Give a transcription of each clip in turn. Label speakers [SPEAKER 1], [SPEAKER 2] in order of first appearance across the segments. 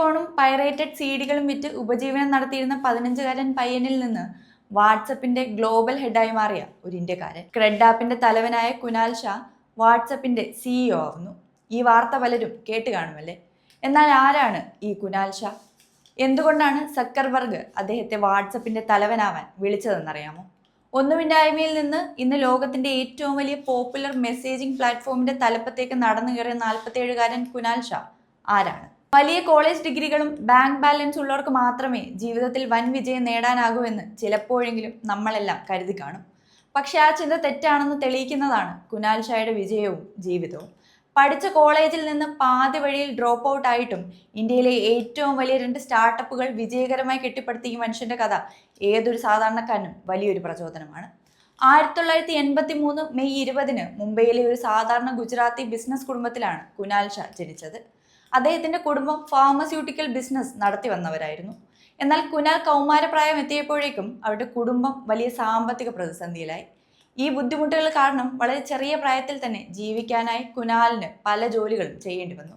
[SPEAKER 1] കോണും പൈറേറ്റഡ് സീഡികളും വിറ്റ് ഉപജീവനം നടത്തിയിരുന്ന 15-കാരൻ പയ്യനിൽ നിന്ന് വാട്സപ്പിന്റെ ഗ്ലോബൽ ഹെഡായി മാറിയ ഒരു ഇന്ത്യക്കാരൻ. ക്രെഡ് ആപ്പിന്റെ തലവനായ കുനാൽ ഷാ വാട്സപ്പിന്റെ CEO ആവുന്നു. ഈ വാർത്ത പലരും കേട്ട് കാണുമല്ലേ? എന്നാൽ ആരാണ് ഈ കുനാൽ ഷാ? എന്തുകൊണ്ടാണ് സക്കർബർഗ് അദ്ദേഹത്തെ വാട്സപ്പിന്റെ തലവനാവാൻ വിളിച്ചതെന്നറിയാമോ? ഒന്നുമില്ലായ്മയിൽ നിന്ന് ഇന്ന് ലോകത്തിന്റെ ഏറ്റവും വലിയ പോപ്പുലർ മെസ്സേജിംഗ് പ്ലാറ്റ്ഫോമിന്റെ തലപ്പത്തേക്ക് നടന്നു കയറിയ 47-കാരൻ കുനാൽ ഷാ ആരാണ്? വലിയ കോളേജ് ഡിഗ്രികളും ബാങ്ക് ബാലൻസ് ഉള്ളവർക്ക് മാത്രമേ ജീവിതത്തിൽ വൻ വിജയം നേടാനാകൂ എന്ന് ചിലപ്പോഴെങ്കിലും നമ്മളെല്ലാം കരുതി കാണും. പക്ഷെ ആ ചിന്ത തെറ്റാണെന്ന് തെളിയിക്കുന്നതാണ് കുനാൽ ഷായുടെ വിജയവും ജീവിതവും. പഠിച്ച കോളേജിൽ നിന്ന് പാതി വഴിയിൽ ഡ്രോപ്പ് ഔട്ട് ആയിട്ടും ഇന്ത്യയിലെ ഏറ്റവും വലിയ 2 സ്റ്റാർട്ടപ്പുകൾ വിജയകരമായി കെട്ടിപ്പടുത്തിയ ഈ മനുഷ്യന്റെ കഥ ഏതൊരു സാധാരണക്കാരനും വലിയൊരു പ്രചോദനമാണ്. 1983 മെയ് 20 മുംബൈയിലെ ഒരു സാധാരണ ഗുജറാത്തി ബിസിനസ് കുടുംബത്തിലാണ് കുനാൽ ഷാ ജനിച്ചത്. അദ്ദേഹത്തിന്റെ കുടുംബം ഫാർമസ്യൂട്ടിക്കൽ ബിസിനസ് നടത്തി വന്നവരായിരുന്നു. എന്നാൽ കുനാൽ കൗമാരപ്രായം എത്തിയപ്പോഴേക്കും അവരുടെ കുടുംബം വലിയ സാമ്പത്തിക പ്രതിസന്ധിയിലായി. ഈ ബുദ്ധിമുട്ടുകൾ കാരണം വളരെ ചെറിയ പ്രായത്തിൽ തന്നെ ജീവിക്കാനായി കുനാലിന് പല ജോലികളും ചെയ്യേണ്ടി വന്നു.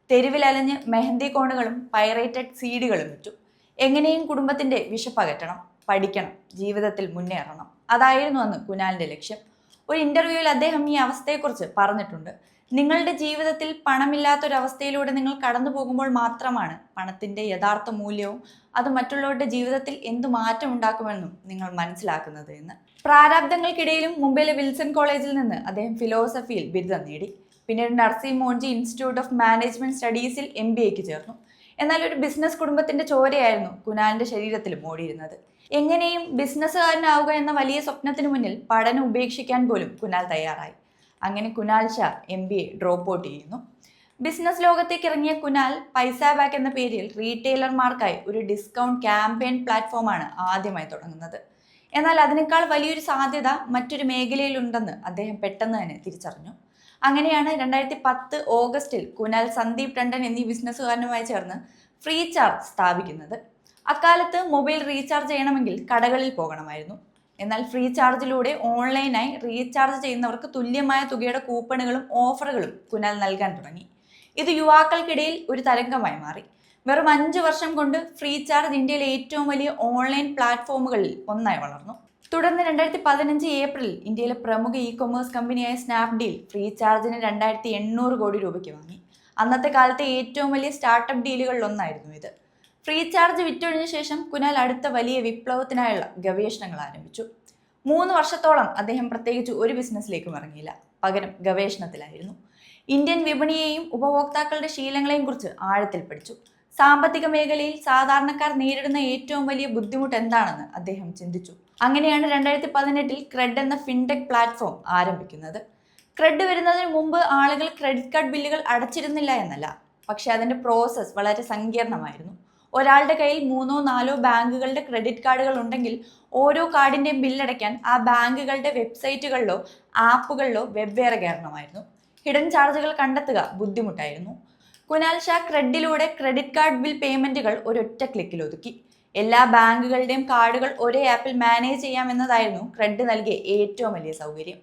[SPEAKER 1] തെരുവിലലഞ്ഞ് മെഹന്തി കോണുകളും പൈറേറ്റഡ് സീഡികളും വിറ്റു. എങ്ങനെയും കുടുംബത്തിന്റെ വിശപ്പകറ്റണം, പഠിക്കണം, ജീവിതത്തിൽ മുന്നേറണം. അതായിരുന്നു അന്ന് കുനാലിന്റെ ലക്ഷ്യം. ഒരു ഇന്റർവ്യൂവിൽ അദ്ദേഹം ഈ അവസ്ഥയെക്കുറിച്ച് പറഞ്ഞിട്ടുണ്ട്. നിങ്ങളുടെ ജീവിതത്തിൽ പണമില്ലാത്തൊരവസ്ഥയിലൂടെ നിങ്ങൾ കടന്നു പോകുമ്പോൾ മാത്രമാണ് പണത്തിന്റെ യഥാർത്ഥ മൂല്യവും അത് മറ്റുള്ളവരുടെ ജീവിതത്തിൽ എന്തു മാറ്റം ഉണ്ടാക്കുമെന്നും നിങ്ങൾ മനസ്സിലാക്കുന്നത് എന്ന്. പ്രാരാബ്ദങ്ങൾക്കിടയിലും മുംബൈയിലെ വിൽസൺ കോളേജിൽ നിന്ന് അദ്ദേഹം ഫിലോസഫിയിൽ ബിരുദം നേടി. പിന്നീട് നർസി മോൺജി ഇൻസ്റ്റിറ്റ്യൂട്ട് ഓഫ് മാനേജ്മെന്റ് സ്റ്റഡീസിൽ MBAക്ക് ചേർന്നു. എന്നാൽ ഒരു ബിസിനസ് കുടുംബത്തിന്റെ ചോരയായിരുന്നു കുനാലിന്റെ ശരീരത്തിലും ഓടിയിരുന്നത്. എങ്ങനെയും ബിസിനസ്സുകാരനാവുക എന്ന വലിയ സ്വപ്നത്തിനു മുന്നിൽ പഠനം ഉപേക്ഷിക്കാൻ പോലും കുനാൽ തയ്യാറായി. അങ്ങനെ Kunal Shah MBA drop out ചെയ്യുന്നു. ബിസിനസ് ലോകത്തേക്ക് ഇറങ്ങിയ കുനാൽ പൈസ ബാക്ക് എന്ന പേരിൽ റീറ്റെയിലർമാർക്കായി ഒരു ഡിസ്കൗണ്ട് ക്യാമ്പയിൻ പ്ലാറ്റ്ഫോമാണ് ആദ്യമായി തുടങ്ങുന്നത്. എന്നാൽ അതിനേക്കാൾ വലിയൊരു സാധ്യത മറ്റൊരു മേഖലയിലുണ്ടെന്ന് അദ്ദേഹം പെട്ടെന്ന് തന്നെ തിരിച്ചറിഞ്ഞു. അങ്ങനെയാണ് 2010 ഓഗസ്റ്റിൽ കുനാൽ സന്ദീപ് ടണ്ടൻ എന്നീ ബിസിനസ്സുകാരനുമായി ചേർന്ന് ഫ്രീ ചാർജ് സ്ഥാപിക്കുന്നത്. അക്കാലത്ത് മൊബൈൽ റീചാർജ് ചെയ്യണമെങ്കിൽ കടകളിൽ പോകണമായിരുന്നു. എന്നാൽ ഫ്രീ ചാർജിലൂടെ ഓൺലൈനായി റീചാർജ് ചെയ്യുന്നവർക്ക് തുല്യമായ തുകയുടെ കൂപ്പണുകളും ഓഫറുകളും കുനാൽ നൽകാൻ തുടങ്ങി. ഇത് യുവാക്കൾക്കിടയിൽ ഒരു തരംഗമായി മാറി. വെറും 5 വർഷം കൊണ്ട് ഫ്രീ ചാർജ് ഇന്ത്യയിലെ ഏറ്റവും വലിയ ഓൺലൈൻ പ്ലാറ്റ്ഫോമുകളിൽ ഒന്നായി വളർന്നു. തുടർന്ന് 2015 ഏപ്രിൽ ഇന്ത്യയിലെ പ്രമുഖ കൊമേഴ്സ് കമ്പനിയായ സ്നാപ്ഡീൽ ഫ്രീ ചാർജിന് 2800 കോടി രൂപയ്ക്ക് വാങ്ങി. അന്നത്തെ കാലത്തെ ഏറ്റവും വലിയ സ്റ്റാർട്ടപ്പ് ഡീലുകളിൽ ഒന്നായിരുന്നു ഇത്. ഫ്രീ ചാർജ് വിറ്റൊഴിഞ്ഞ ശേഷം കുനാൽ അടുത്ത വലിയ വിപ്ലവത്തിനായുള്ള ഗവേഷണങ്ങൾ ആരംഭിച്ചു. 3 വർഷത്തോളം അദ്ദേഹം പ്രത്യേകിച്ച് ഒരു ബിസിനസ്സിലേക്കും ഇറങ്ങിയില്ല, പകരം ഗവേഷണത്തിലായിരുന്നു. ഇന്ത്യൻ വിപണിയെയും ഉപഭോക്താക്കളുടെ ശീലങ്ങളെയും കുറിച്ച് ആഴത്തിൽ പഠിച്ചു. സാമ്പത്തിക മേഖലയിൽ സാധാരണക്കാർ നേരിടുന്ന ഏറ്റവും വലിയ ബുദ്ധിമുട്ട് എന്താണെന്ന് അദ്ദേഹം ചിന്തിച്ചു. അങ്ങനെയാണ് 2018 ക്രെഡ് എന്ന ഫിൻടെക് പ്ലാറ്റ്ഫോം ആരംഭിക്കുന്നത്. ക്രെഡ് വരുന്നതിന് മുമ്പ് ആളുകൾ ക്രെഡിറ്റ് കാർഡ് ബില്ലുകൾ അടച്ചിരുന്നില്ല എന്നല്ല, പക്ഷെ അതിന്റെ പ്രോസസ്സ് വളരെ സങ്കീർണമായിരുന്നു. ഒരാളുടെ കയ്യിൽ 3-4 ബാങ്കുകളുടെ ക്രെഡിറ്റ് കാർഡുകൾ ഉണ്ടെങ്കിൽ ഓരോ കാർഡിന്റെയും ബില്ലടയ്ക്കാൻ ആ ബാങ്കുകളുടെ വെബ്സൈറ്റുകളിലോ ആപ്പുകളിലോ വെവ്വേറെ കയറണമായിരുന്നു. ഹിഡൻ ചാർജുകൾ കണ്ടെത്തുക ബുദ്ധിമുട്ടായിരുന്നു. കുനാൽ ഷാ ക്രെഡിലൂടെ ക്രെഡിറ്റ് കാർഡ് ബിൽ പേയ്മെന്റുകൾ ഒരൊറ്റ ക്ലിക്കിൽ ഒതുക്കി. എല്ലാ ബാങ്കുകളുടെയും കാർഡുകൾ ഒരേ ആപ്പിൽ മാനേജ് ചെയ്യാമെന്നതായിരുന്നു ക്രെഡ് നൽകിയ ഏറ്റവും വലിയ സൗകര്യം.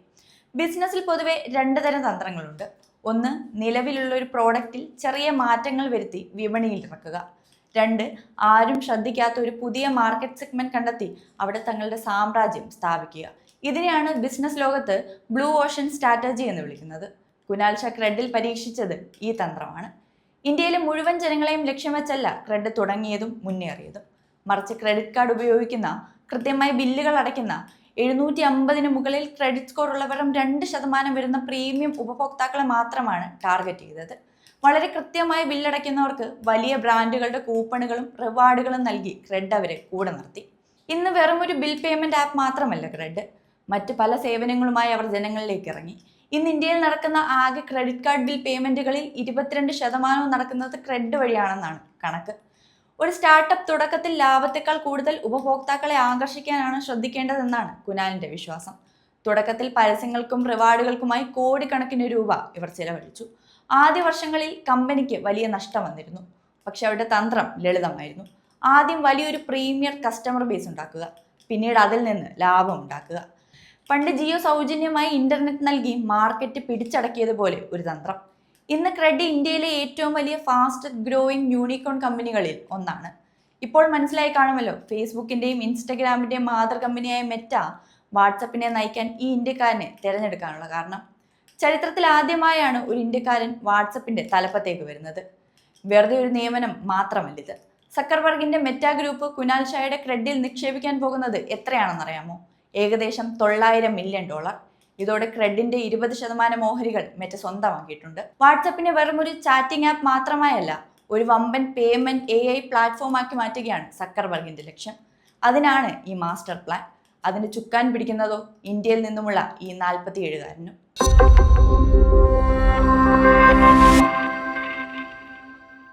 [SPEAKER 1] ബിസിനസ്സിൽ പൊതുവെ 2 തരം തന്ത്രങ്ങളുണ്ട്. ഒന്ന്, നിലവിലുള്ള ഒരു പ്രോഡക്റ്റിൽ ചെറിയ മാറ്റങ്ങൾ വരുത്തി വിപണിയിൽ ഇറക്കുക. 2, ആരും ശ്രദ്ധിക്കാത്ത ഒരു പുതിയ മാർക്കറ്റ് സെഗ്മെന്റ് കണ്ടെത്തി അവിടെ തങ്ങളുടെ സാമ്രാജ്യം സ്ഥാപിക്കുക. ഇതിനെയാണ് ബിസിനസ് ലോകത്ത് ബ്ലൂ ഓഷൻ സ്ട്രാറ്റജി എന്ന് വിളിക്കുന്നത്. കുനാൽ ഷാ ക്രെഡിൽ പരീക്ഷിച്ചത് ഈ തന്ത്രമാണ്. ഇന്ത്യയിലെ മുഴുവൻ ജനങ്ങളെയും ലക്ഷ്യം വെച്ചല്ല ക്രെഡ് തുടങ്ങിയതും മുന്നേറിയതും. മറിച്ച് ക്രെഡിറ്റ് കാർഡ് ഉപയോഗിക്കുന്ന, കൃത്യമായി ബില്ലുകൾ അടയ്ക്കുന്ന, 750 മുകളിൽ ക്രെഡിറ്റ് സ്കോർ ഉള്ള വെറും 2% വരുന്ന പ്രീമിയം ഉപഭോക്താക്കളെ മാത്രമാണ് ടാർഗറ്റ് ചെയ്തത്. വളരെ കൃത്യമായി ബില്ലടയ്ക്കുന്നവർക്ക് വലിയ ബ്രാൻഡുകളുടെ കൂപ്പണുകളും റിവാർഡുകളും നൽകി ക്രെഡ് അവരെ കൂടെ നിർത്തി. ഇന്ന് വെറും ഒരു ബിൽ പേയ്മെന്റ് ആപ്പ് മാത്രമല്ല ക്രെഡ്, മറ്റ് പല സേവനങ്ങളുമായി അവർ ജനങ്ങളിലേക്ക് ഇറങ്ങി. ഇന്ന് ഇന്ത്യയിൽ നടക്കുന്ന ആകെ ക്രെഡിറ്റ് കാർഡ് ബിൽ പേയ്മെന്റുകളിൽ 22% നടക്കുന്നത് ക്രെഡ് വഴിയാണെന്നാണ് കണക്ക്. ഒരു സ്റ്റാർട്ടപ്പ് തുടക്കത്തിൽ ലാഭത്തെക്കാൾ കൂടുതൽ ഉപഭോക്താക്കളെ ആകർഷിക്കാനാണ് ശ്രദ്ധിക്കേണ്ടതെന്നാണ് കുനാലിന്റെ വിശ്വാസം. തുടക്കത്തിൽ പരസ്യങ്ങൾക്കും റിവാർഡുകൾക്കുമായി കോടിക്കണക്കിന് രൂപ ഇവർ ചെലവഴിച്ചു. ആദ്യ വർഷങ്ങളിൽ കമ്പനിക്ക് വലിയ നഷ്ടം വന്നിരുന്നു. പക്ഷെ അവരുടെ തന്ത്രം ലളിതമായിരുന്നു. ആദ്യം വലിയൊരു പ്രീമിയർ കസ്റ്റമർ ബേസ് ഉണ്ടാക്കുക, പിന്നീട് അതിൽ നിന്ന് ലാഭം ഉണ്ടാക്കുക. പണ്ട് ജിയോ സൗജന്യമായി ഇന്റർനെറ്റ് നൽകി മാർക്കറ്റ് പിടിച്ചടക്കിയതുപോലെ ഒരു തന്ത്രം. ഇന്ന് ക്രെഡ് ഇന്ത്യയിലെ ഏറ്റവും വലിയ ഫാസ്റ്റ് ഗ്രോയിങ് യൂണിക്കോൺ കമ്പനികളിൽ ഒന്നാണ്. ഇപ്പോൾ മനസ്സിലായി കാണുമല്ലോ, ഫേസ്ബുക്കിന്റെയും ഇൻസ്റ്റഗ്രാമിന്റെയും മാതൃ കമ്പനിയായ മെറ്റ വാട്സപ്പിനെ നയിക്കാൻ ഈ ഇന്ത്യക്കാരനെ തിരഞ്ഞെടുക്കാനുള്ള കാരണം. ചരിത്രത്തിൽ ആദ്യമായാണ് ഒരു ഇന്ത്യക്കാരൻ വാട്സപ്പിന്റെ തലപ്പത്തേക്ക് വരുന്നത്. വെറുതെ ഒരു നിയമനം മാത്രമല്ലിത്. സക്കർബർഗിന്റെ മെറ്റ ഗ്രൂപ്പ് കുനാൽ ഷായുടെ ക്രെഡിൽ നിക്ഷേപിക്കാൻ പോകുന്നത് എത്രയാണെന്നറിയാമോ? ഏകദേശം $900 മില്യൺ. ഇതോടെ ക്രെഡിന്റെ 20% ഓഹരികൾ മെറ്റ സ്വന്തമാക്കിയിട്ടുണ്ട്. വാട്സപ്പിനെ വെറും ഒരു ചാറ്റിംഗ് ആപ്പ് മാത്രമായല്ല, ഒരു വമ്പൻ പേയ്മെന്റ് AI പ്ലാറ്റ്ഫോം ആക്കി മാറ്റുകയാണ് സക്കർബർഗിന്റെ ലക്ഷ്യം. അതിനാണ് ഈ മാസ്റ്റർ പ്ലാൻ. അതിന് ചുക്കാൻ പിടിക്കുന്നതോ ഇന്ത്യയിൽ നിന്നുമുള്ള ഈ 47-കാരനും.